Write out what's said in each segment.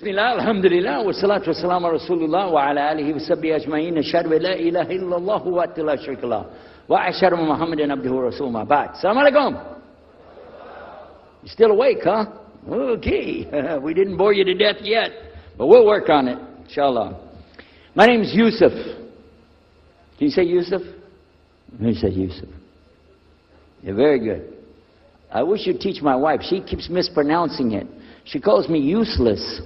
Bismillah, alhamdulillah, wa salatu wa salam ala rasulullah wa ala alihi wa sahbihi ajma'in. Ashhadu an la ilaha illallah wa la sharika lah. Wa ashhadu anna Muhammadan abduhu wa rasuluhu ma ba'd. Assalamu alaikum. You still awake, huh? Okay. We didn't bore you to death yet, but we'll work on it, inshallah. My name is Youssef. Can you say Youssef? You say Youssef. Yeah, very good. I wish you'd teach my wife. She keeps mispronouncing it. She calls me useless.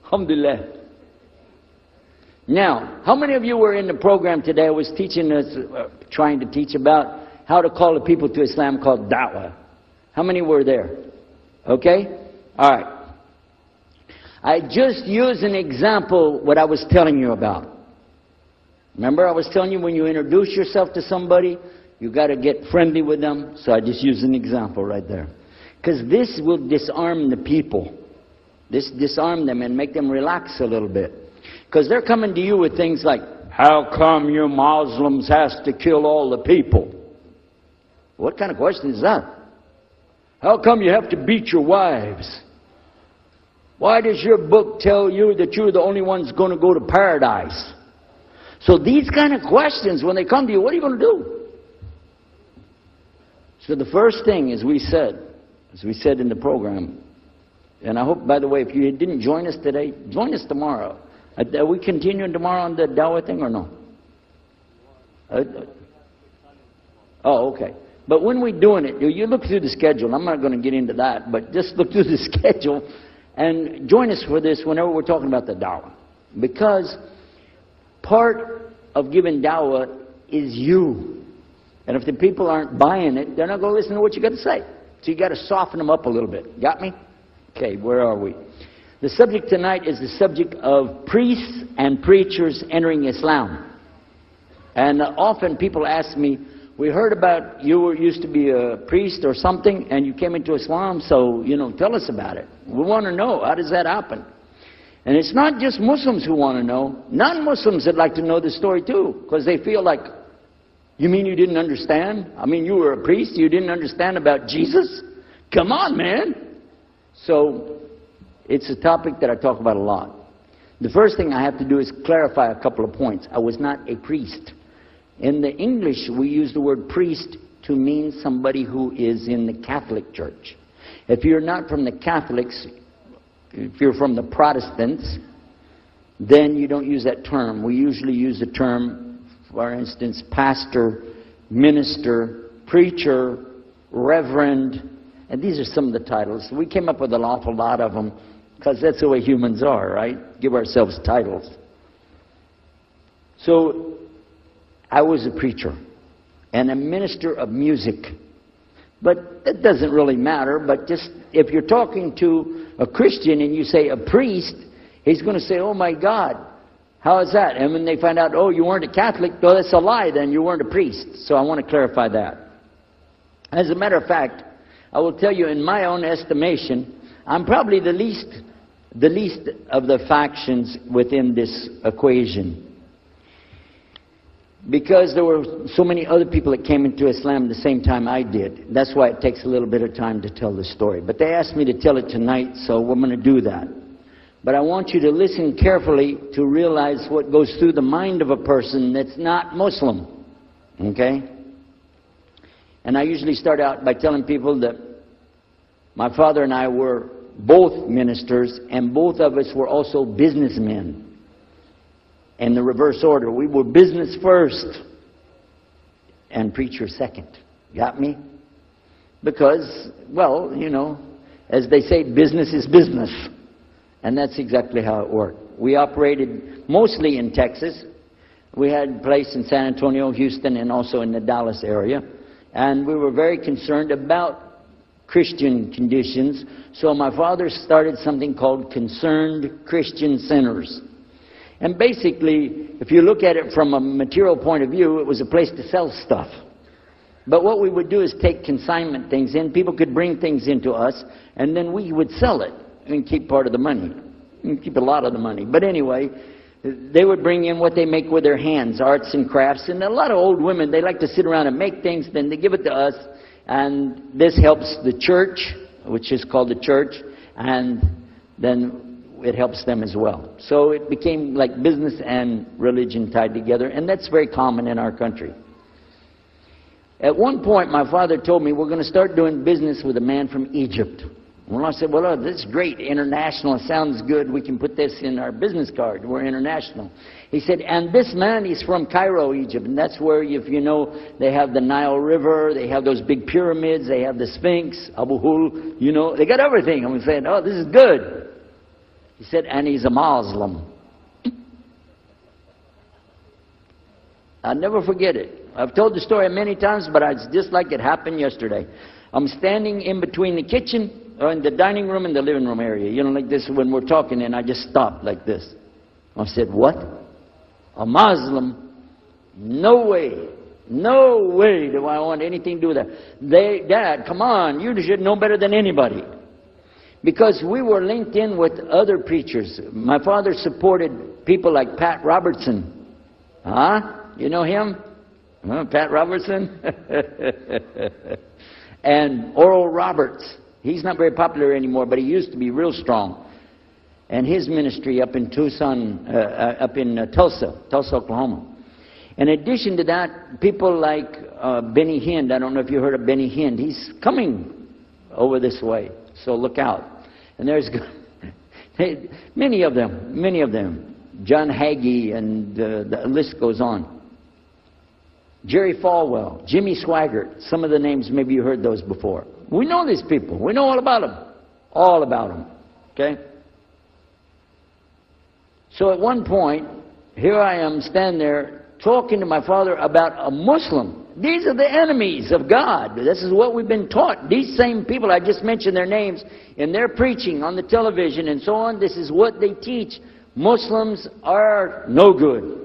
Alhamdulillah. Now, how many of you were in the program today? I was teaching us, trying to teach about how to call the people to Islam called da'wah. How many were there? Okay? All right. I just used an example what I was telling you about. Remember I was telling you when you introduce yourself to somebody, you got to get friendly with them. So I just used an example right there. Because this will disarm the people. This disarm them and make them relax a little bit. Because they're coming to you with things like, how come you Muslims has to kill all the people? What kind of question is that? How come you have to beat your wives? Why does your book tell you that you're the only ones going to go to paradise? So these kind of questions, when they come to you, what are you going to do? So the first thing, as we said in the program, and I hope, by the way, if you didn't join us today, join us tomorrow. Are we continuing tomorrow on the Dawah thing or no? Oh, okay. But when we're doing it, you look through the schedule. I'm not going to get into that, but just look through the schedule and join us for this whenever we're talking about the Dawah. Because part of giving Dawah is you. And if the people aren't buying it, they're not going to listen to what you got to say. So you got to soften them up a little bit. Got me? Okay, where are we? The subject tonight is the subject of priests and preachers entering Islam. And often people ask me, we heard about you used to be a priest or something and you came into Islam, so, tell us about it. We want to know, how does that happen? And it's not just Muslims who want to know. Non-Muslims would like to know the story too, because they feel like, you mean you didn't understand? I mean, you were a priest, you didn't understand about Jesus? Come on, man! So, it's a topic that I talk about a lot. The first thing I have to do is clarify a couple of points. I was not a priest. In the English, we use the word priest to mean somebody who is in the Catholic Church. If you're not from the Catholics, if you're from the Protestants, then you don't use that term. We usually use the term, for instance, pastor, minister, preacher, reverend, and these are some of the titles. We came up with an awful lot of them because that's the way humans are, right? Give ourselves titles. So, I was a preacher and a minister of music. But that doesn't really matter, but just if you're talking to a Christian and you say a priest, he's going to say, oh my God, how is that? And when they find out, oh, you weren't a Catholic, well, that's a lie, then you weren't a priest. So I want to clarify that. As a matter of fact, I will tell you, in my own estimation, I'm probably the least of the factions within this equation. Because there were so many other people that came into Islam the same time I did. That's why it takes a little bit of time to tell the story. But they asked me to tell it tonight, so we're going to do that. But I want you to listen carefully to realize what goes through the mind of a person that's not Muslim. Okay? And I usually start out by telling people that my father and I were both ministers, and both of us were also businessmen. In the reverse order. We were business first and preacher second. Got me? Because, well, as they say, business is business. And that's exactly how it worked. We operated mostly in Texas. We had a place in San Antonio, Houston, and also in the Dallas area. And we were very concerned about Christian conditions. So my father started something called Concerned Christian Centers. And basically, if you look at it from a material point of view, it was a place to sell stuff. But what we would do is take consignment things in. People could bring things into us, and then we would sell it and keep part of the money. And keep a lot of the money. But anyway, they would bring in what they make with their hands, arts and crafts. And a lot of old women, they like to sit around and make things, then they give it to us, And this helps the church, which is called the church, and then it helps them as well. So it became like business and religion tied together, and that's very common in our country. At one point, my father told me, we're going to start doing business with a man from Egypt. Well, I said, well, this is great. International. It sounds good. We can put this in our business card. We're international. He said, and this man is from Cairo, Egypt. And that's where, if you know, they have the Nile River. They have those big pyramids. They have the Sphinx, Abu Hul. You know, they got everything. And we said, oh, this is good. He said, and he's a Muslim. I'll never forget it. I've told the story many times, but it's just like it happened yesterday. I'm standing in between the kitchen, or in the dining room and the living room area. You know, like this when we're talking, and I just stopped like this. I said, what? A Muslim? No way. No way do I want anything to do with that. Dad, come on, you should know better than anybody. Because we were linked in with other preachers. My father supported people like Pat Robertson. Huh? You know him? Huh, Pat Robertson? And Oral Roberts. He's not very popular anymore, but he used to be real strong. And his ministry up in Tucson, Tulsa, Oklahoma. In addition to that, people like Benny Hinn. I don't know if you heard of Benny Hinn. He's coming over this way, so look out. And there's many of them. John Hagee, and the list goes on. Jerry Falwell, Jimmy Swaggart. Some of the names, maybe you heard those before. We know these people. We know all about them. All about them. Okay? So at one point, here I am standing there talking to my father about a Muslim. These are the enemies of God. This is what we've been taught. These same people, I just mentioned their names, in their preaching on the television and so on, this is what they teach. Muslims are no good.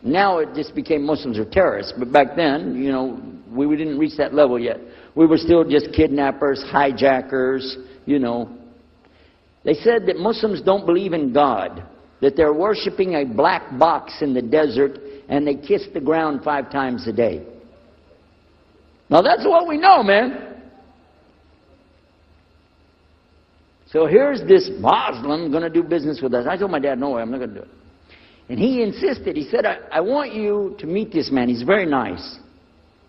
Now it just became Muslims are terrorists. But back then, you know, we didn't reach that level yet. We were still just kidnappers, hijackers, you know. They said that Muslims don't believe in God, that they're worshiping a black box in the desert, and they kiss the ground 5 times a day. Now that's what we know, man. So here's this Muslim going to do business with us. I told my dad, no way, I'm not going to do it. And he insisted. He said, I want you to meet this man. He's very nice.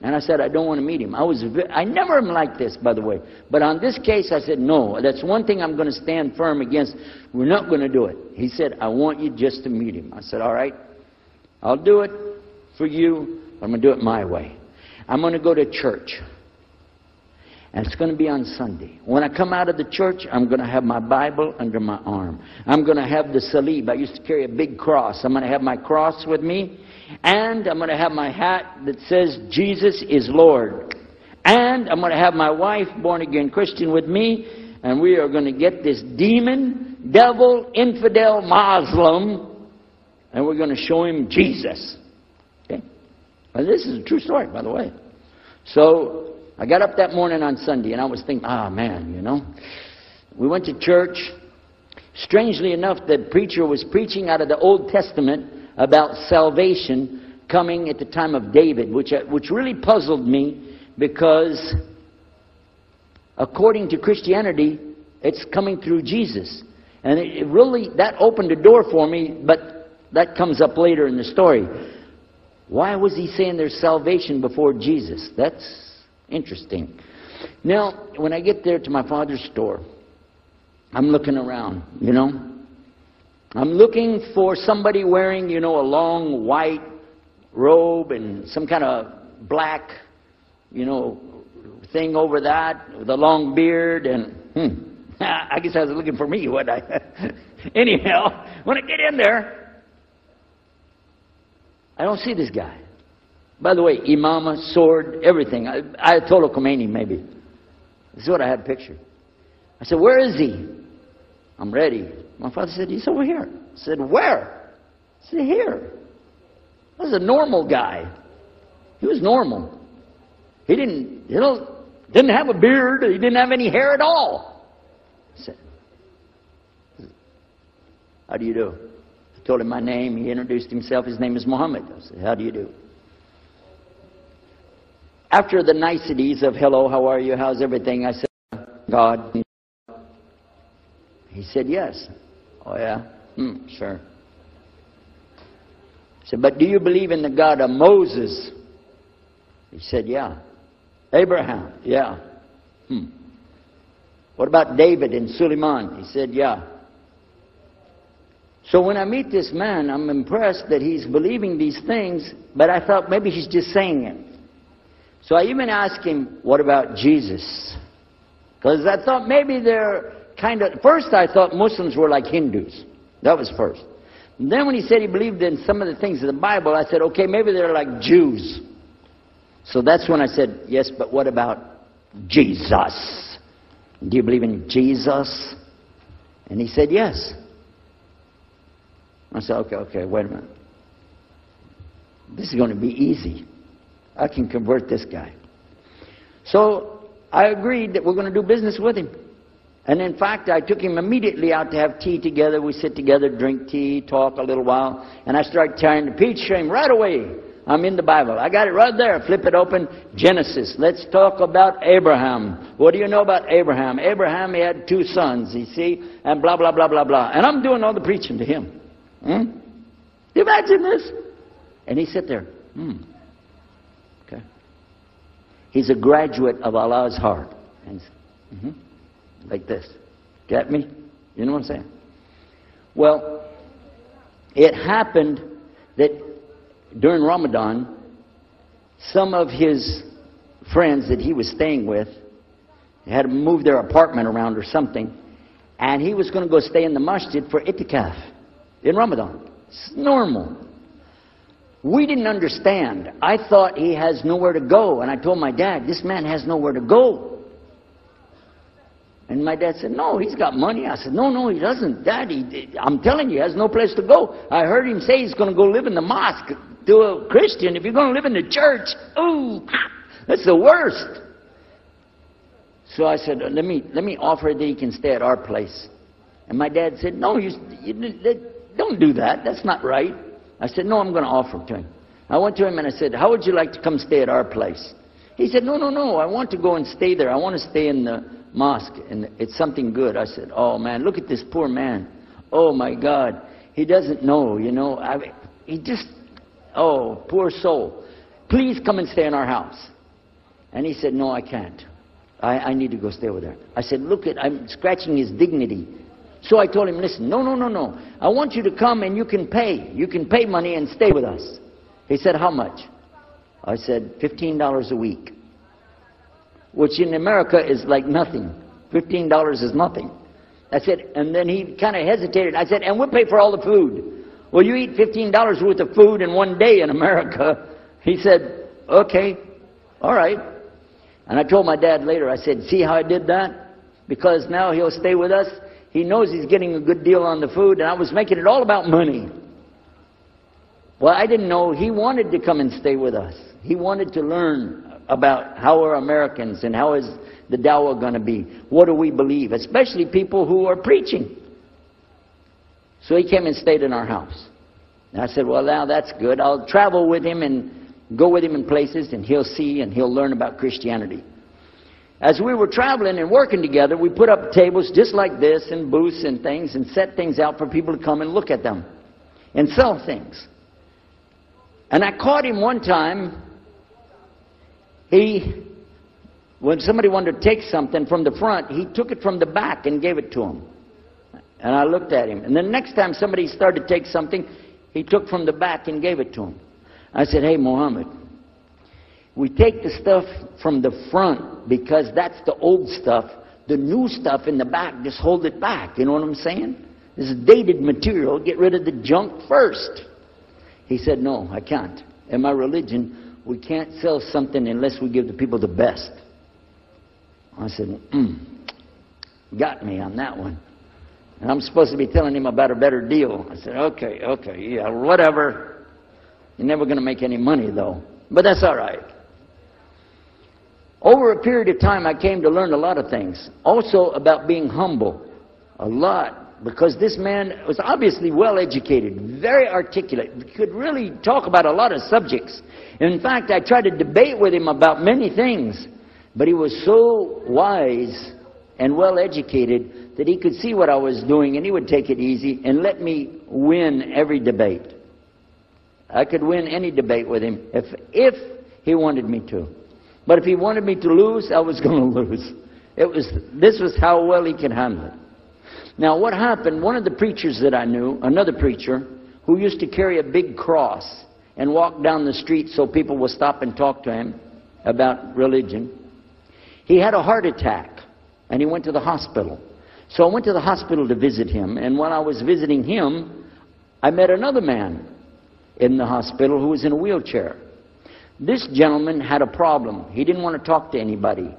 And I said, I don't want to meet him. I never am like this, by the way. But on this case, I said, no. That's one thing I'm going to stand firm against. We're not going to do it. He said, I want you just to meet him. I said, all right. I'll do it for you. I'm going to do it my way. I'm going to go to church. And it's going to be on Sunday. When I come out of the church, I'm going to have my Bible under my arm. I'm going to have the salib. I used to carry a big cross. I'm going to have my cross with me. And I'm going to have my hat that says, Jesus is Lord. And I'm going to have my wife, born-again Christian, with me. And we are going to get this demon, devil, infidel, Muslim. And we're going to show him Jesus. Okay? And this is a true story, by the way. So I got up that morning on Sunday, and I was thinking, man, you know. We went to church. Strangely enough, the preacher was preaching out of the Old Testament about salvation coming at the time of David, which really puzzled me, because according to Christianity, it's coming through Jesus. And it really, that opened the door for me, but that comes up later in the story. Why was he saying there's salvation before Jesus? That's interesting. Now, when I get there to my father's store, I'm looking around, you know. I'm looking for somebody wearing, you know, a long white robe and some kind of black, you know, thing over that with a long beard. And I guess I was looking for me, wasn't I? Anyhow, when I get in there, I don't see this guy. By the way, imama, sword, everything. Ayatollah Khomeini, maybe. This is what I had pictured. I said, where is he? I'm ready. My father said, he's over here. I said, where? I said, here. That was a normal guy. He was normal. He didn't have a beard. He didn't have any hair at all. I said, how do you do? I told him my name. He introduced himself. His name is Muhammad. I said, how do you do? after the niceties of hello, how are you, how's everything, I said, God. He said, yes. Oh, yeah? Sure. I said, but do you believe in the God of Moses? He said, yeah. Abraham? Yeah. What about David and Suleiman? He said, yeah. So when I meet this man, I'm impressed that he's believing these things, but I thought maybe he's just saying it. So I even asked him, what about Jesus? Because I thought maybe they're kind of... First I thought Muslims were like Hindus. That was first. And then when he said he believed in some of the things of the Bible, I said, okay, maybe they're like Jews. So that's when I said, yes, but what about Jesus? Do you believe in Jesus? And he said, yes. I said, okay, wait a minute. This is going to be easy. I can convert this guy. So I agreed that we're going to do business with him. And in fact, I took him immediately out to have tea together. We sit together, drink tea, talk a little while. And I start trying to teach him right away. I'm in the Bible. I got it right there. Flip it open. Genesis. Let's talk about Abraham. What do you know about Abraham? Abraham, he had 2 sons, you see, and blah, blah, blah, blah, blah. And I'm doing all the preaching to him. Do you imagine this? And he sit there. Okay. He's a graduate of Allah's heart. And like this. Get me? You know what I'm saying? Well, it happened that during Ramadan, some of his friends that he was staying with had to move their apartment around or something, and he was going to go stay in the masjid for itikaf in Ramadan. It's normal. We didn't understand. I thought he has nowhere to go, and I told my dad, this man has nowhere to go. And my dad said, no, he's got money. I said, no, he doesn't. Dad, I'm telling you, he has no place to go. I heard him say he's going to go live in the mosque to a Christian. If you're going to live in the church, ooh, that's the worst. So I said, let me offer that he can stay at our place. And my dad said, no, you don't do that. That's not right. I said, no, I'm going to offer it to him. I went to him and I said, how would you like to come stay at our place? He said, no, I want to go and stay there. I want to stay in the mosque, and it's something good. I said, oh man, look at this poor man. Oh my God, he doesn't know, you know. He just, oh, poor soul. Please come and stay in our house. And he said, no, I can't. I need to go stay over there. I said, look, I'm scratching his dignity. So I told him, listen, no. I want you to come and you can pay. You can pay money and stay with us. He said, how much? I said, $15 a week. Which in America is like nothing. $15 is nothing. I said, and then he kind of hesitated. I said, and we'll pay for all the food. Well, you eat $15 worth of food in one day in America. He said, okay, all right. And I told my dad later, I said, see how I did that? Because now he'll stay with us. He knows he's getting a good deal on the food, and I was making it all about money. Well, I didn't know he wanted to come and stay with us. He wanted to learn about how we're Americans and how is the dawah going to be. What do we believe? Especially people who are preaching. So he came and stayed in our house. And I said, well, now that's good. I'll travel with him and go with him in places, and he'll see and he'll learn about Christianity. As we were traveling and working together, we put up tables just like this and booths and things and set things out for people to come and look at them and sell things. And I caught him one time. When somebody wanted to take something from the front, he took it from the back and gave it to him. And I looked at him. And the next time somebody started to take something, he took from the back and gave it to him. I said, hey, Muhammad, we take the stuff from the front because that's the old stuff. The new stuff in the back, just hold it back. You know what I'm saying? This is dated material. Get rid of the junk first. He said, no, I can't. In my religion, we can't sell something unless we give the people the best. I said, got me on that one. And I'm supposed to be telling him about a better deal. I said, okay, yeah, whatever. You're never going to make any money, though. But that's all right. Over a period of time, I came to learn a lot of things. Also about being humble. A lot. because this man was obviously well educated, very articulate, could really talk about a lot of subjects. In fact, I tried to debate with him about many things, but he was so wise and well educated that he could see what I was doing, and he would take it easy and let me win every debate. I could win any debate with him if he wanted me to. But if he wanted me to lose, I was going to lose. This was how well he could handle it. Now what happened, one of the preachers that I knew, another preacher, who used to carry a big cross and walk down the street so people would stop and talk to him about religion, he had a heart attack and he went to the hospital. So I went to the hospital to visit him, and while I was visiting him, I met another man in the hospital who was in a wheelchair. This gentleman had a problem. He didn't want to talk to anybody.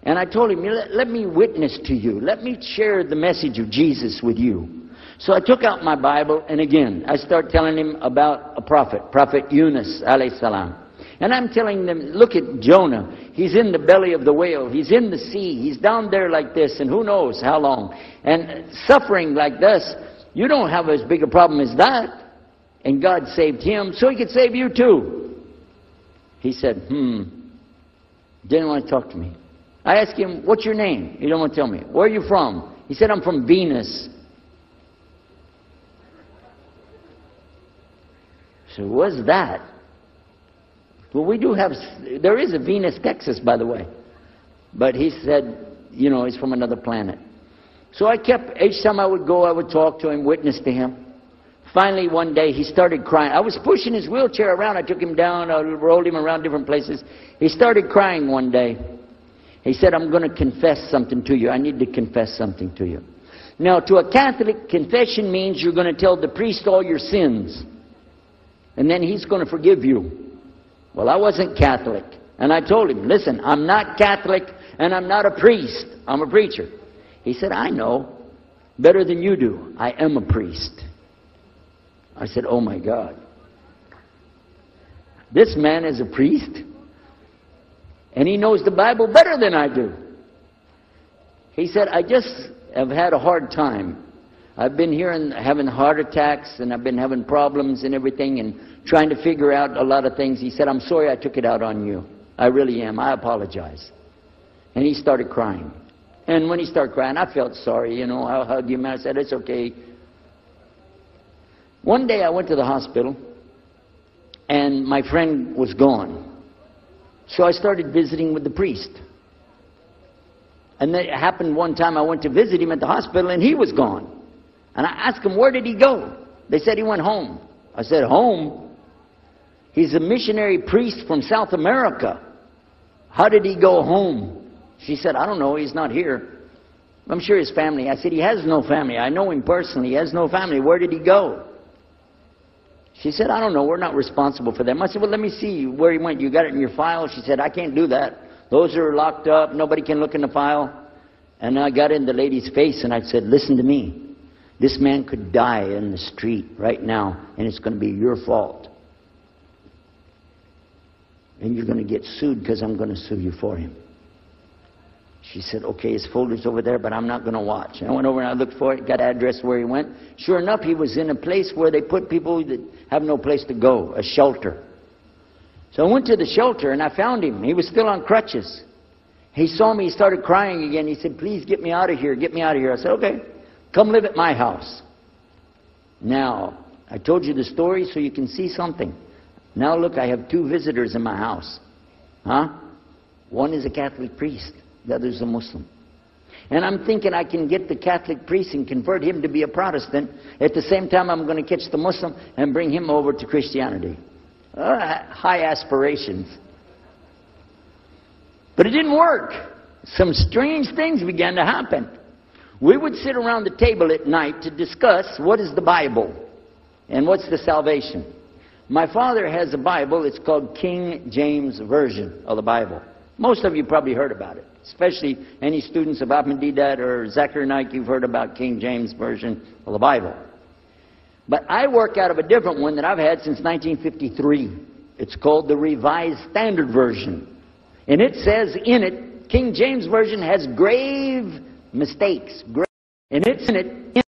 And I told him, let me witness to you. Let me share the message of Jesus with you. So I took out my Bible, and again, I start telling him about a prophet, Prophet Yunus, alayhi salam. And I'm telling them, look at Jonah. He's in the belly of the whale. He's in the sea. He's down there like this, and who knows how long. And suffering like this, you don't have as big a problem as that. And God saved him, so he could save you too. He said, didn't want to talk to me. I asked him, what's your name? He didn't want to tell me. Where are you from? He said, I'm from Venus. So what's that? Well, we do have, there is a Venus, Texas, by the way. But he said, you know, he's from another planet. So I kept, each time I would go, I would talk to him, witness to him. Finally, one day, he started crying. I was pushing his wheelchair around. I took him down. I rolled him around different places. He started crying one day. He said, I'm going to confess something to you. I need to confess something to you. Now, to a Catholic, confession means you're going to tell the priest all your sins. And then he's going to forgive you. Well, I wasn't Catholic. And I told him, listen, I'm not Catholic and I'm not a priest. I'm a preacher. He said, I know better than you do. I am a priest. I said, oh my God. This man is a priest? And he knows the Bible better than I do. He said, I just have had a hard time. I've been here and having heart attacks, and I've been having problems and everything, and trying to figure out a lot of things. He said, I'm sorry I took it out on you. I really am. I apologize. And he started crying. And when he started crying, I felt sorry. You know, I hugged him. I said, it's okay. One day I went to the hospital, and my friend was gone. So I started visiting with the priest. And it happened one time I went to visit him at the hospital, and he was gone. And I asked him, where did he go? They said he went home. I said, home? He's a missionary priest from South America. How did he go home? She said, I don't know. He's not here. I'm sure his family. I said, he has no family. I know him personally. He has no family. Where did he go? She said, I don't know. We're not responsible for them. I said, well, let me see where he went. You got it in your file? She said, I can't do that. Those are locked up. Nobody can look in the file. And I got in the lady's face and I said, listen to me. This man could die in the street right now, and it's going to be your fault. And you're going to get sued because I'm going to sue you for him. She said, okay, his folder's over there, but I'm not going to watch. And I went over and I looked for it, got an address where he went. Sure enough, he was in a place where they put people that have no place to go, a shelter. So I went to the shelter and I found him. He was still on crutches. He saw me, he started crying again. He said, please get me out of here, get me out of here. I said, okay, come live at my house. Now, I told you the story so you can see something. Now look, I have 2 visitors in my house. One is a Catholic priest. The other is a Muslim. And I'm thinking I can get the Catholic priest and convert him to be a Protestant. At the same time, I'm going to catch the Muslim and bring him over to Christianity. High aspirations. But it didn't work. Some strange things began to happen. We would sit around the table at night to discuss what is the Bible and what's the salvation. My father has a Bible. It's called King James Version of the Bible. Most of you probably heard about it, especially any students of Ahmadiyyat or Zakir Naik. You've heard about King James Version of the Bible. But I work out of a different one that I've had since 1953. It's called the Revised Standard Version. And it says in it, King James Version has grave mistakes. And it's in it.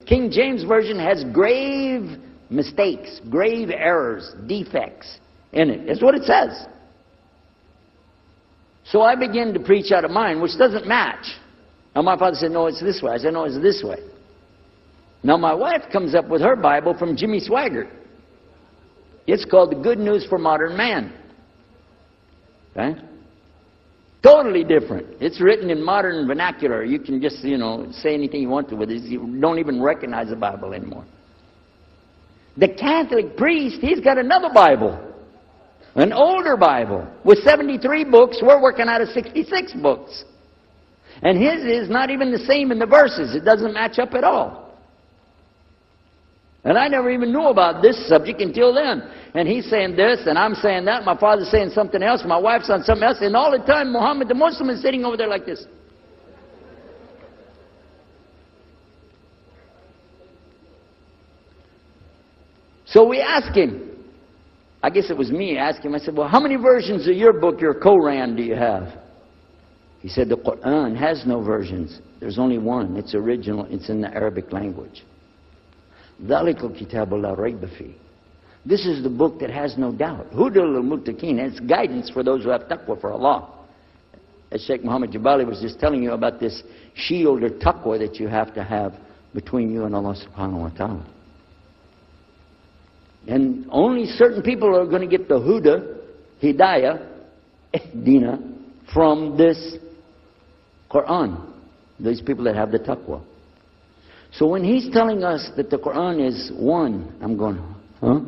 King James Version has grave mistakes, grave errors, defects in it. That's what it says. So I began to preach out of mine, which doesn't match. Now my father said, no, it's this way. I said, no, it's this way. Now my wife comes up with her Bible from Jimmy Swaggart. It's called The Good News for Modern Man. Okay? Totally different. It's written in modern vernacular. You can just, say anything you want to with it. You don't even recognize the Bible anymore. The Catholic priest, he's got another Bible. An older Bible with 73 books. We're working out of 66 books. And his is not even the same in the verses. It doesn't match up at all. And I never even knew about this subject until then. And he's saying this, and I'm saying that. My father's saying something else. My wife's saying something else. And all the time, Muhammad the Muslim is sitting over there like this. So we asked him. I guess it was me asking him. I said, well, how many versions of your book, your Quran, do you have? He said, the Quran has no versions. There's only one. It's original. It's in the Arabic language. ذَلِكَ الْكِتَابُ لَا رَيْبَ فِيهِ. This is the book that has no doubt. هُدًى لِلْمُتَّقِينَ. It's guidance for those who have taqwa for Allah. As Sheikh Muhammad Jabali was just telling you about this shield or taqwa that you have to have between you and Allah subhanahu wa ta'ala. And only certain people are going to get the huda, hidayah, dina, from this Quran. These people that have the taqwa. So when he's telling us that the Quran is one, I'm going, huh?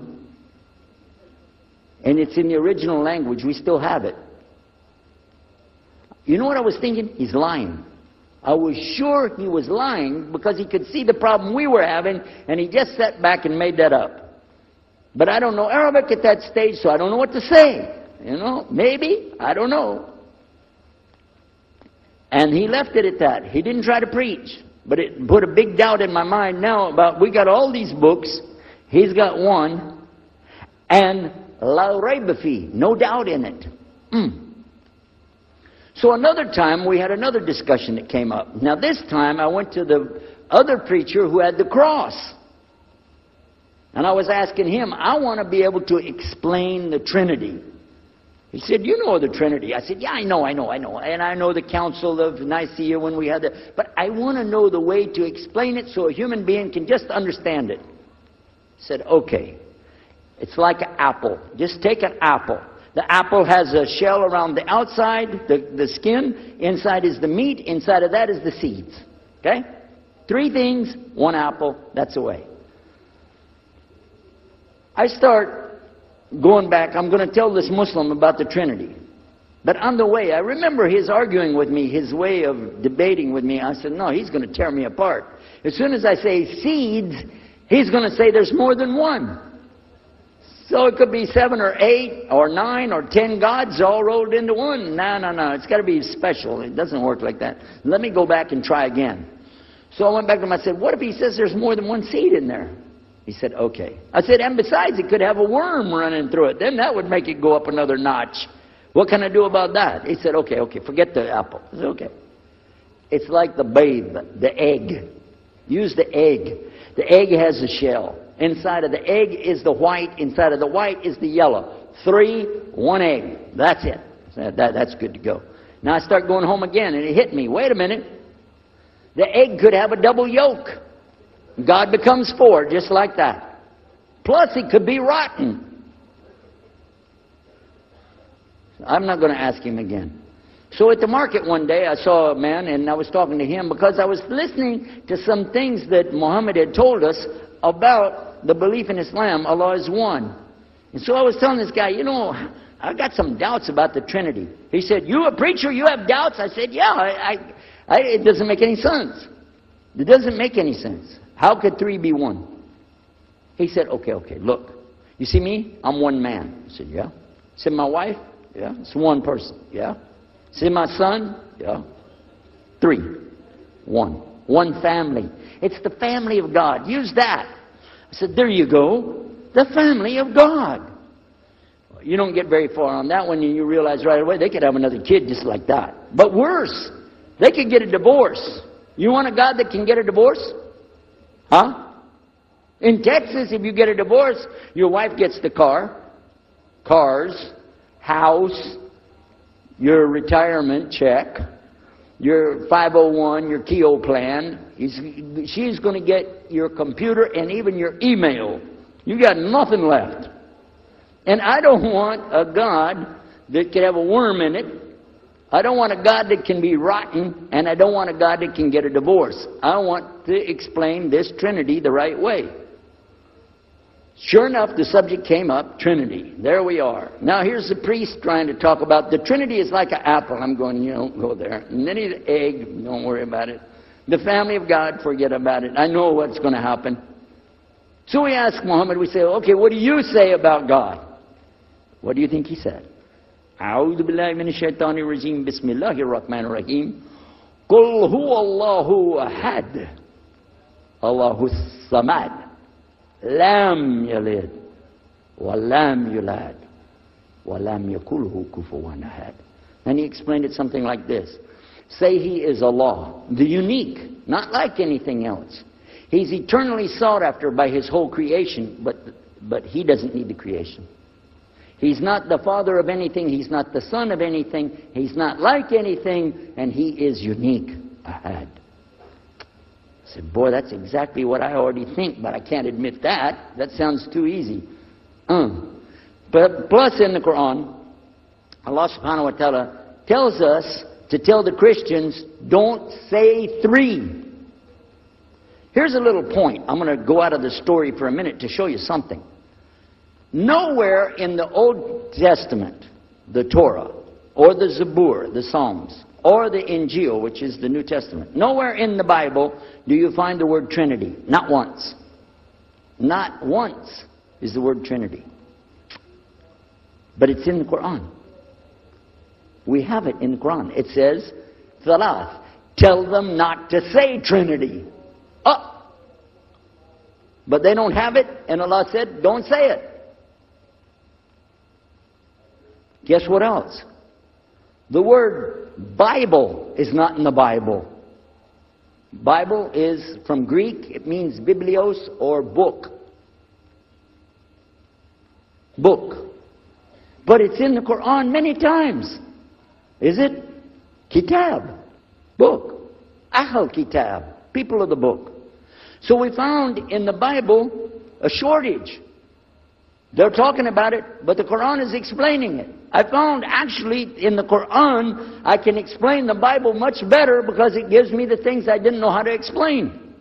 And it's in the original language, we still have it. You know what I was thinking? He's lying. I was sure he was lying because he could see the problem we were having, and he just sat back and made that up. But I don't know Arabic at that stage, so I don't know what to say. Maybe, I don't know. And he left it at that. He didn't try to preach. But it put a big doubt in my mind now about, we got all these books, he's got one, and la rayba fi, no doubt in it. So another time we had another discussion that came up. Now this time I went to the other preacher who had the cross. And I was asking him, I want to be able to explain the Trinity. He said, you know the Trinity. I said, yeah, I know. And I know the Council of Nicaea when we had that. But I want to know the way to explain it so a human being can just understand it. He said, okay. It's like an apple. Just take an apple. The apple has a shell around the outside, the skin. Inside is the meat. Inside of that is the seeds. Okay? 3 things, 1 apple. That's the way. I start going back, I'm going to tell this Muslim about the Trinity. But on the way, I remember his arguing with me, his way of debating with me. I said, no, he's going to tear me apart. As soon as I say seeds, he's going to say there's more than one. So it could be 7 or 8 or 9 or 10 gods all rolled into one. No. It's got to be special. It doesn't work like that. Let me go back and try again. So I went back to him. I said, what if he says there's more than one seed in there? He said, okay. I said, and besides, it could have a worm running through it. Then that would make it go up another notch. What can I do about that? He said, okay, forget the apple. I said, okay. It's like the babe, the egg. Use the egg. The egg has a shell. Inside of the egg is the white. Inside of the white is the yellow. 3, 1 egg. That's it. That's good to go. Now I start going home again, and it hit me. Wait a minute. The egg could have a double yolk. God becomes 4, just like that. Plus, it could be rotten. I'm not going to ask him again. So at the market one day, I saw a man, and I was talking to him because I was listening to some things that Muhammad had told us about the belief in Islam. Allah is one. And so I was telling this guy, I got some doubts about the Trinity. He said, you a preacher, you have doubts? I said, yeah, it doesn't make any sense. It doesn't make any sense. How could 3 be 1? He said, okay, look. You see me? I'm one man. I said, yeah. See my wife? Yeah. It's one person. Yeah. See my son? Yeah. 3. 1. One family. It's the family of God. Use that. I said, there you go. The family of God. You don't get very far on that one and you realize right away they could have another kid just like that. But worse, they could get a divorce. You want a God that can get a divorce? Huh? In Texas, if you get a divorce, your wife gets the car, cars, house, your retirement check, your 501, your Keogh plan. She's going to get your computer and even your email. You got nothing left. And I don't want a God that could have a worm in it. I don't want a God that can be rotten, and I don't want a God that can get a divorce. I want to explain this Trinity the right way. Sure enough, the subject came up, Trinity. There we are. Now here's the priest trying to talk about the Trinity is like an apple. I'm going, you don't go there. And then he's an egg, don't worry about it. The family of God, forget about it. I know what's going to happen. So we ask Muhammad, we say, okay, what do you say about God? What do you think he said? أعوذ بالله من الشيطان الرجيم بسم الله الرحمن الرحيم قل هو الله أحد الله الصمد لم يلد ولم يولد ولم يكن له كفوا أحد. And he explained it something like this. Say he is Allah, the unique, not like anything else. He's eternally sought after by his whole creation, but he doesn't need the creation. He's not the father of anything. He's not the son of anything. He's not like anything. And he is unique. Ahad. I said, boy, that's exactly what I already think, but I can't admit that. That sounds too easy. But plus in the Quran, Allah subhanahu wa ta'ala tells us to tell the Christians, don't say three. Here's a little point. I'm going to go out of the story for a minute to show you something. Nowhere in the Old Testament, the Torah, or the Zabur, the Psalms, or the Injil, which is the New Testament, nowhere in the Bible do you find the word Trinity. Not once. Not once is the word Trinity. But it's in the Quran. We have it in the Quran. It says, Thalath, tell them not to say Trinity. But they don't have it, and Allah said, don't say it. Guess what else? The word Bible is not in the Bible. Bible is from Greek. It means biblios or book. Book. But it's in the Quran many times. Is it? Kitab. Book. Ahl Kitab. People of the book. So we found in the Bible a shortage. They're talking about it, but the Quran is explaining it. I found actually in the Quran, I can explain the Bible much better because it gives me the things I didn't know how to explain.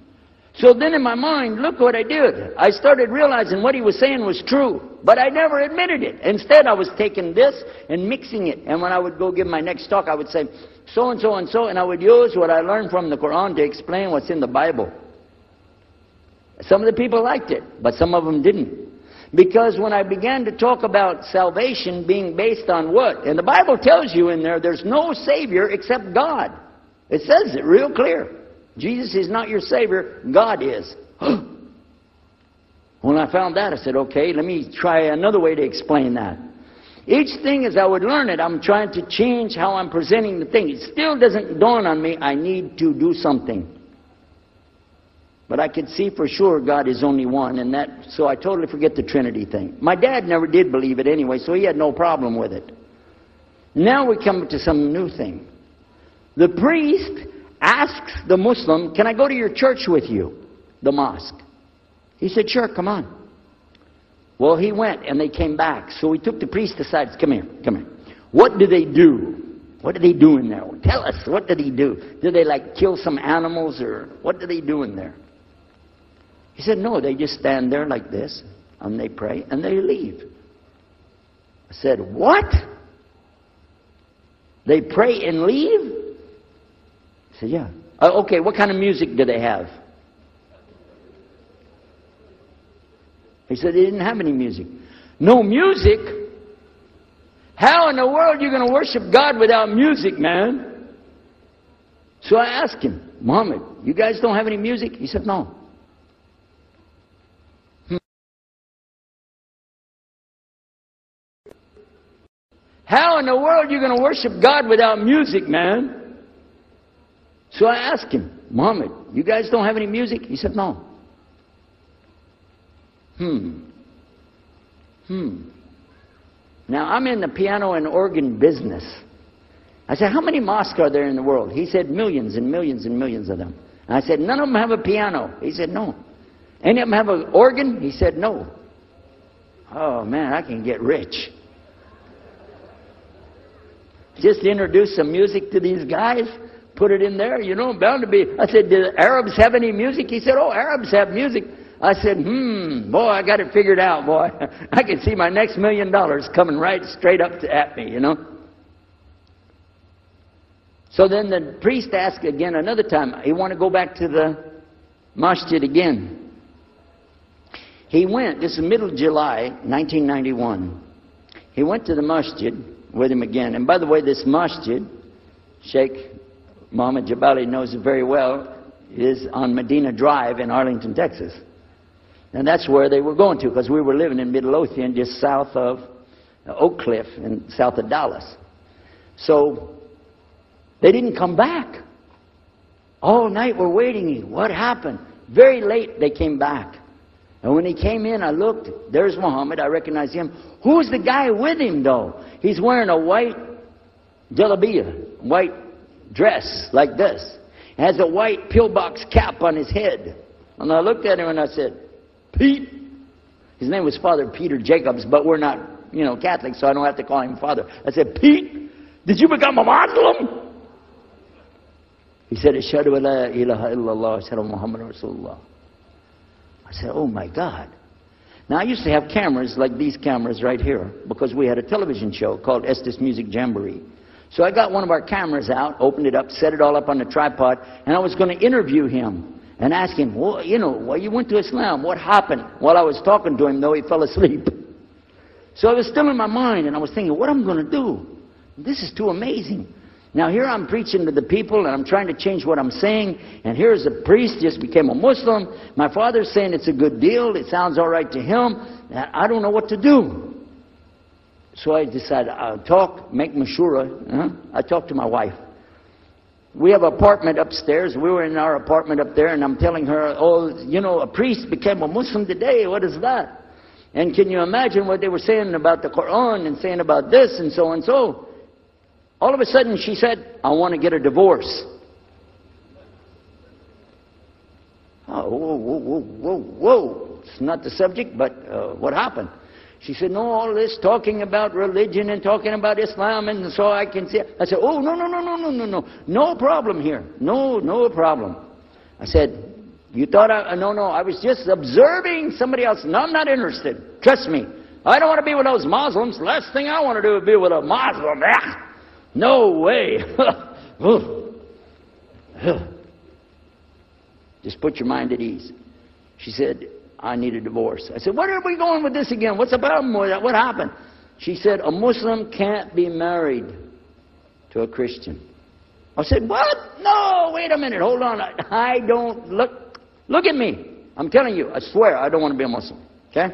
So then in my mind, look what I did. I started realizing what he was saying was true, but I never admitted it. Instead, I was taking this and mixing it. And when I would go give my next talk, I would say, so and so and so, and I would use what I learned from the Quran to explain what's in the Bible. Some of the people liked it, but some of them didn't. Because when I began to talk about salvation being based on what? And the Bible tells you in there, there's no Savior except God. It says it real clear. Jesus is not your Savior, God is. When I found that, I said, okay, let me try another way to explain that. Each thing as I would learn it, I'm trying to change how I'm presenting the thing. It still doesn't dawn on me, I need to do something. But I could see for sure God is only one, and so I totally forget the Trinity thing. My dad never did believe it anyway, so he had no problem with it. Now we come to some new thing. The priest asks the Muslim, can I go to your church with you? The mosque. He said, sure, come on. Well, he went, and they came back. So he took the priest aside. Come here, come here. What do they do? What do they do in there? Tell us, what do they do? Do they like kill some animals, or what do they do in there? He said, no, they just stand there like this, and they pray, and they leave. I said, what? They pray and leave? He said, yeah. Okay, what kind of music do they have? He said they didn't have any music. No music? How in the world are you going to worship God without music, man? So I asked him, Muhammad, you guys don't have any music? He said, no. How in the world are you going to worship God without music, man? So I asked him, Muhammad, you guys don't have any music? He said, no. Now, I'm in the piano and organ business. I said, how many mosques are there in the world? He said, millions and millions and millions of them. And I said, none of them have a piano. He said, no. Any of them have an organ? He said, no. Oh, man, I can get rich. Just introduce some music to these guys, put it in there, you know, bound to be. I said, do the Arabs have any music? He said, oh, Arabs have music. I said, boy, I got it figured out, boy. I can see my next $1 million coming right straight up at me, you know. So then the priest asked again another time, he wanted to go back to the masjid again. He went, this is middle July, 1991. He went to the masjid with him again. And by the way, this masjid, Sheikh Mohammed Jabali knows it very well, is on Medina Drive in Arlington, Texas. And that's where they were going to, because we were living in Midlothian, just south of Oak Cliff and south of Dallas. So they didn't come back. All night we're waiting. What happened? Very late they came back. And when he came in, I looked. There's Muhammad. I recognized him. Who's the guy with him, though? He's wearing a white jalabiyah, white dress like this. Has a white pillbox cap on his head. And I looked at him and I said, Pete. His name was Father Peter Jacobs, but we're not, you know, Catholics, so I don't have to call him Father. I said, Pete, did you become a Muslim? He said, Ashhadu an la ilaha illallah, Ashhadu Muhammad Rasulullah. I said, oh my God. Now I used to have cameras like these cameras right here, because we had a television show called Istes Music Jamboree. So I got one of our cameras out, opened it up, set it all up on the tripod, and I was going to interview him and ask him, well, you know, why you went to Islam? What happened? While I was talking to him, though, he fell asleep. So it was still in my mind, and I was thinking, what am I going to do? This is too amazing. Now here I'm preaching to the people, and I'm trying to change what I'm saying, and here's a priest, just became a Muslim. My father's saying it's a good deal. It sounds all right to him. I don't know what to do. So I decided I'll talk, make mashura. I talked to my wife. We have an apartment upstairs. We were in our apartment up there, and I'm telling her, oh, you know, a priest became a Muslim today. What is that? And can you imagine what they were saying about the Quran and saying about this and so and so? All of a sudden, she said, I want to get a divorce. Oh, whoa. It's not the subject, but what happened? She said, no, all this talking about religion and talking about Islam, and so I can see. I said, oh, no. No problem here. No problem. I said, you thought no, I was just observing somebody else. No, I'm not interested. Trust me. I don't want to be with those Muslims. Last thing I want to do is be with a Muslim. No way. Just put your mind at ease. She said, I need a divorce. I said, where are we going with this again? What's the problem with that? What happened? She said, a Muslim can't be married to a Christian. I said, what? No, wait a minute. Hold on. I don't look at me. I'm telling you, I swear, I don't want to be a Muslim. Okay?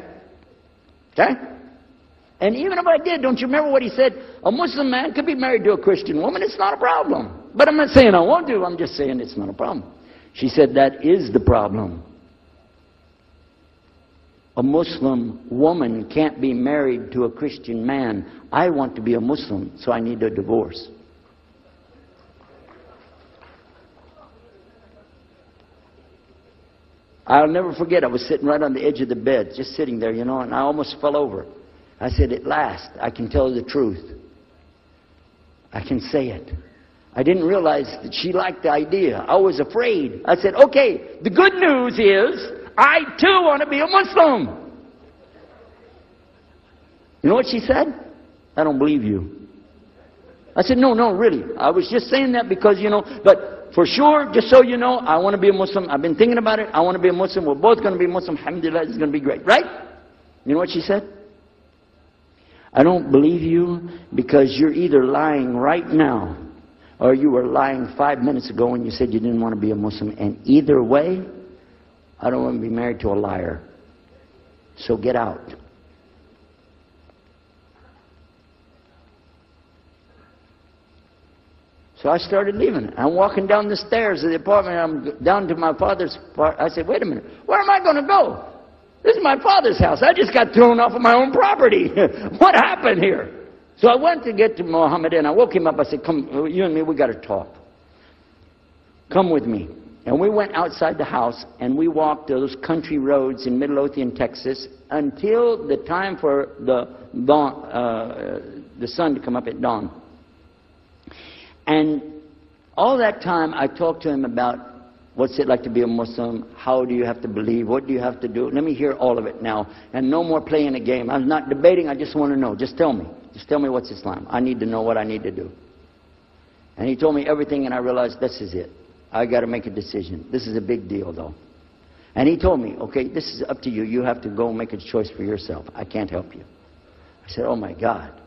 And even if I did, don't you remember what he said? A Muslim man could be married to a Christian woman. It's not a problem. But I'm not saying I won't do. I'm just saying it's not a problem. She said, that is the problem. A Muslim woman can't be married to a Christian man. I want to be a Muslim, so I need a divorce. I'll never forget, I was sitting right on the edge of the bed, just sitting there, you know, and I almost fell over. I said, at last, I can tell the truth. I can say it. I didn't realize that she liked the idea. I was afraid. I said, okay, the good news is, I too want to be a Muslim. You know what she said? I don't believe you. I said, no, really. I was just saying that because, you know, but for sure, just so you know, I want to be a Muslim. I've been thinking about it. I want to be a Muslim. We're both going to be Muslim. Alhamdulillah, it's going to be great. Right? You know what she said? I don't believe you because you're either lying right now or you were lying 5 minutes ago when you said you didn't want to be a Muslim. And either way, I don't want to be married to a liar. So get out. So I started leaving. I'm walking down the stairs of the apartment. I'm down to my father's part. I said, wait a minute. Where am I going to go? This is my father's house. I just got thrown off of my own property. What happened here? So I went to get to Muhammad and I woke him up. I said, come, you and me, we got to talk. Come with me. And we went outside the house and we walked those country roads in Midlothian, Texas, until the time for the sun to come up at dawn. And all that time I talked to him about what's it like to be a Muslim, how do you have to believe, what do you have to do. Let me hear all of it now. And no more playing a game. I'm not debating, I just want to know. Just tell me. Just tell me what's Islam. I need to know what I need to do. And he told me everything and I realized this is it. I got to make a decision. This is a big deal though. And he told me, okay, this is up to you. You have to go make a choice for yourself. I can't help you. I said, oh my God.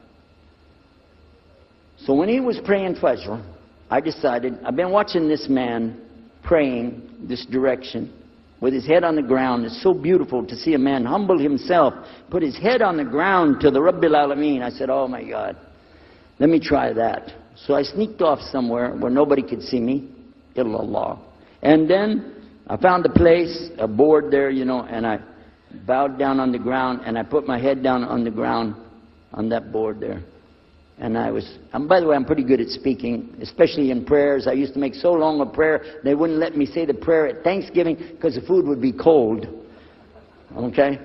So when he was praying Fajr, I decided, I've been watching this man praying this direction with his head on the ground. It's so beautiful to see a man humble himself, put his head on the ground to the Rabbil Alameen. I said, oh my God, let me try that. So I sneaked off somewhere where nobody could see me, illallah. And then I found a place, a board there, you know, and I bowed down on the ground and I put my head down on the ground on that board there. And by the way, I'm pretty good at speaking, especially in prayers. I used to make so long a prayer, they wouldn't let me say the prayer at Thanksgiving because the food would be cold. Okay?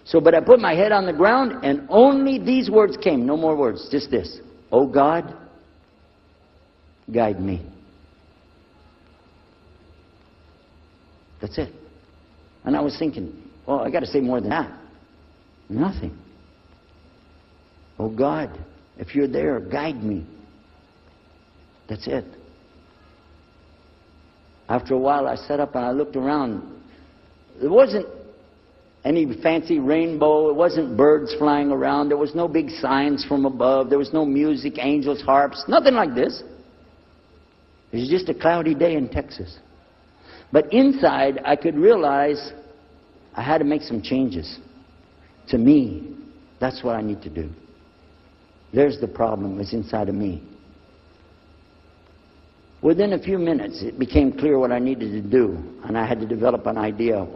So, but I put my head on the ground and only these words came, no more words, just this. Oh God, guide me. That's it. And I was thinking, oh, I got to say more than that. Nothing. Oh God, if you're there, guide me. That's it. After a while, I sat up and I looked around. There wasn't any fancy rainbow. It wasn't birds flying around. There was no big signs from above. There was no music, angels, harps, nothing like this. It was just a cloudy day in Texas. But inside, I could realize I had to make some changes. To me, that's what I need to do. There's the problem, it's inside of me. Within a few minutes, it became clear what I needed to do, and I had to develop an idea of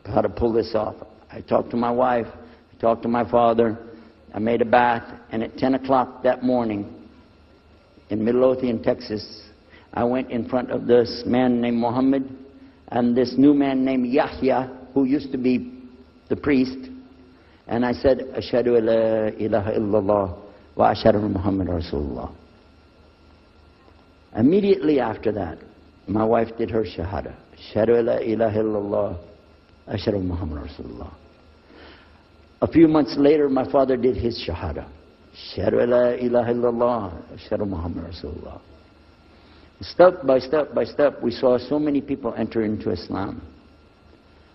how to pull this off. I talked to my wife, I talked to my father, I made a bath, and at 10 o'clock that morning, in Midlothian, Texas, I went in front of this man named Muhammad, and this new man named Yahya, who used to be the priest, and I said, Ashhadu an la ilaha illallah. Wa ashhadu Muhammad Rasulullah. Immediately after that, my wife did her shahada. Ashhadu la ilaha illallah. Ashhadu Muhammad Rasulullah. A few months later, my father did his shahada. Ashhadu la ilaha illallah. Ashhadu Muhammad Rasulullah. Step by step by step, we saw so many people enter into Islam.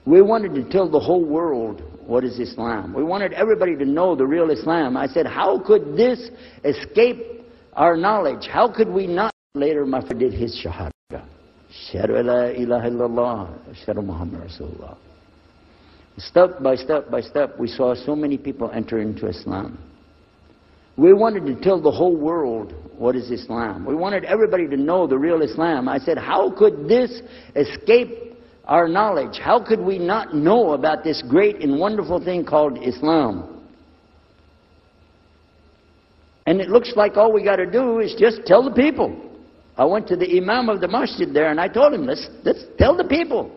We wanted to tell the whole world what is Islam. We wanted everybody to know the real Islam. I said, how could this escape our knowledge? How could we not? Later, my father did his shahada. Ashhadu la ilaha illallah. Ashhadu Muhammad Rasulullah. Step by step by step, we saw so many people enter into Islam. We wanted to tell the whole world what is Islam. We wanted everybody to know the real Islam. I said, how could this escape our knowledge? How could we not know about this great and wonderful thing called Islam? And it looks like all we got to do is just tell the people. I went to the Imam of the masjid there and I told him, let's tell the people.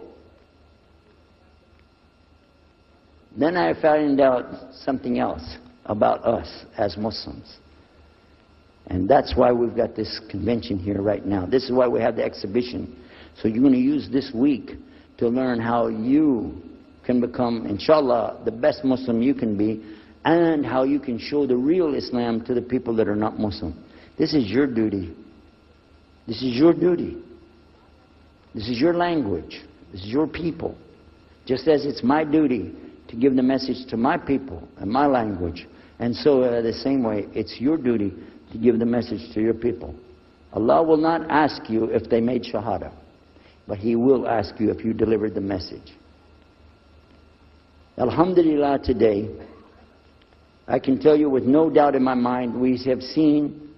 Then I found out something else about us as Muslims. And that's why we've got this convention here right now. This is why we have the exhibition. So you're going to use this week to learn how you can become, inshallah, the best Muslim you can be, and how you can show the real Islam to the people that are not Muslim. This is your duty. This is your duty. This is your language. This is your people. Just as it's my duty to give the message to my people and my language. And so the same way, it's your duty to give the message to your people. Allah will not ask you if they made shahada, but He will ask you if you delivered the message. Alhamdulillah, today, I can tell you with no doubt in my mind, we have seen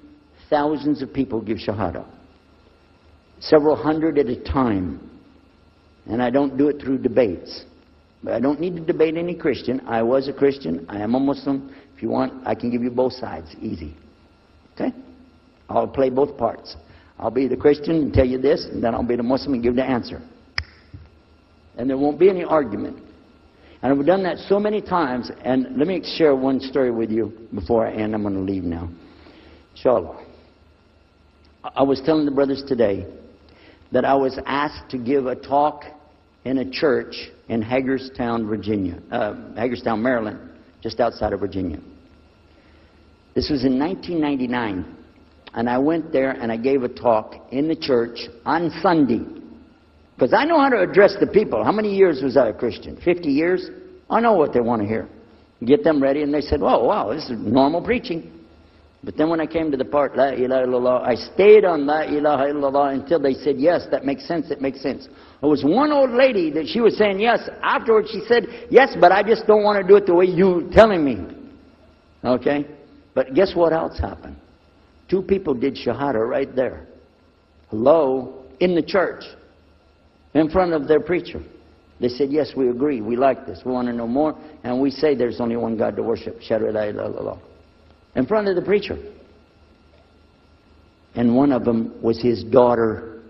thousands of people give shahada. Several hundred at a time. And I don't do it through debates. But I don't need to debate any Christian. I was a Christian. I am a Muslim. If you want, I can give you both sides. Easy. Okay? I'll play both parts. I'll be the Christian and tell you this, and then I'll be the Muslim and give the answer. And there won't be any argument. And I've done that so many times. And let me share one story with you before I end. I'm going to leave now. Inshallah. I was telling the brothers today that I was asked to give a talk in a church in Hagerstown, Maryland, just outside of Virginia. This was in 1999. And I went there and I gave a talk in the church on Sunday. Because I know how to address the people. How many years was I a Christian? 50 years? I know what they want to hear. Get them ready, and they said, oh, wow, this is normal preaching. But then when I came to the part, La ilaha illallah, I stayed on La ilaha illallah until they said, yes, that makes sense, it makes sense. There was one old lady that she was saying yes. Afterwards she said, yes, but I just don't want to do it the way you're telling me. Okay? But guess what else happened? 2 people did shahada right there. Hello? In the church. In front of their preacher. They said, yes, we agree. We like this. We want to know more. And we say there's only one God to worship. Shahada la ilaha illallah. In front of the preacher. And one of them was his daughter.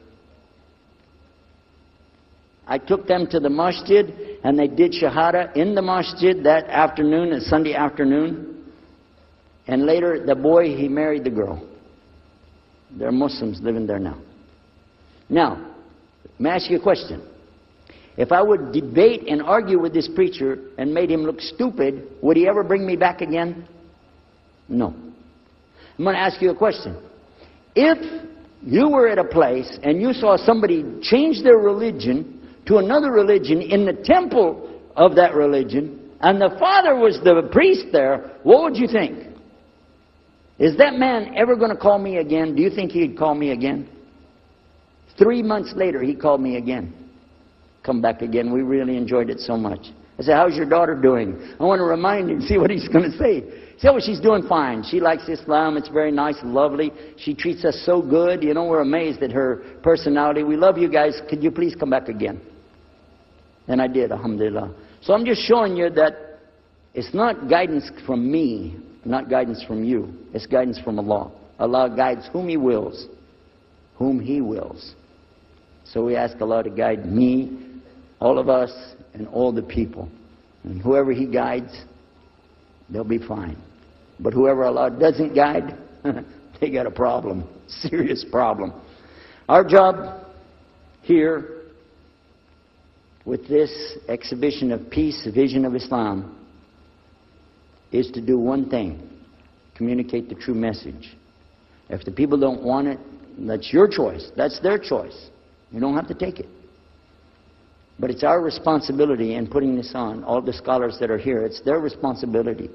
I took them to the masjid and they did shahada in the masjid that afternoon, a Sunday afternoon. And later the boy, he married the girl. They're Muslims living there now. Now, let me ask you a question. If I would debate and argue with this preacher and made him look stupid, would he ever bring me back again? No. I'm going to ask you a question. If you were at a place and you saw somebody change their religion to another religion in the temple of that religion, and the father was the priest there, what would you think? Is that man ever going to call me again? Do you think he'd call me again? 3 months later, he called me again. Come back again. We really enjoyed it so much. I said, how's your daughter doing? I want to remind him, see what he's going to say. He said, well, she's doing fine. She likes Islam. It's very nice and lovely. She treats us so good. You know, we're amazed at her personality. We love you guys. Could you please come back again? And I did, alhamdulillah. So I'm just showing you that it's not guidance from me, not guidance from you. It's guidance from Allah. Allah guides whom He wills. Whom He wills. So we ask Allah to guide me, all of us, and all the people. And whoever He guides, they'll be fine. But whoever Allah doesn't guide, they got a problem. Serious problem. Our job here with this exhibition of peace, the vision of Islam, is to do one thing. Communicate the true message. If the people don't want it, that's your choice. That's their choice. You don't have to take it. But it's our responsibility in putting this on, all the scholars that are here, it's their responsibility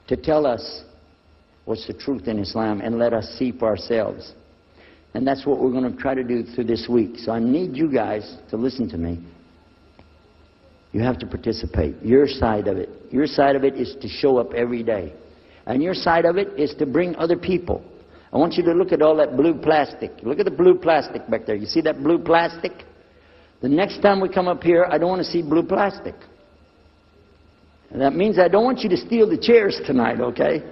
to tell us what's the truth in Islam and let us see for ourselves. And that's what we're going to try to do through this week. So I need you guys to listen to me. You have to participate. Your side of it. Your side of it is to show up every day. And your side of it is to bring other people. I want you to look at all that blue plastic. Look at the blue plastic back there. You see that blue plastic? The next time we come up here, I don't want to see blue plastic. And that means I don't want you to steal the chairs tonight, okay?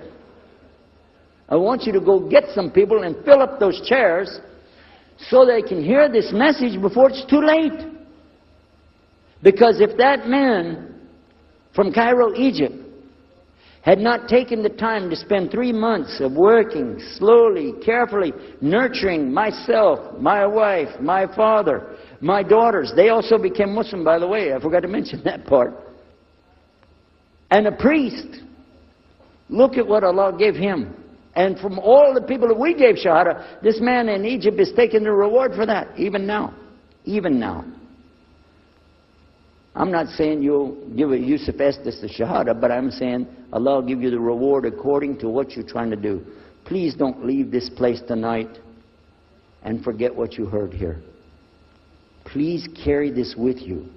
I want you to go get some people and fill up those chairs so they can hear this message before it's too late. Because if that man from Cairo, Egypt, had not taken the time to spend 3 months of working slowly, carefully, nurturing myself, my wife, my father, my daughters. They also became Muslim, by the way. I forgot to mention that part. And a priest. Look at what Allah gave him. And from all the people that we gave Shahada, this man in Egypt is taking the reward for that, even now. Even now. I'm not saying you'll give a Yusuf Estes the Shahada, but I'm saying Allah will give you the reward according to what you're trying to do. Please don't leave this place tonight and forget what you heard here. Please carry this with you.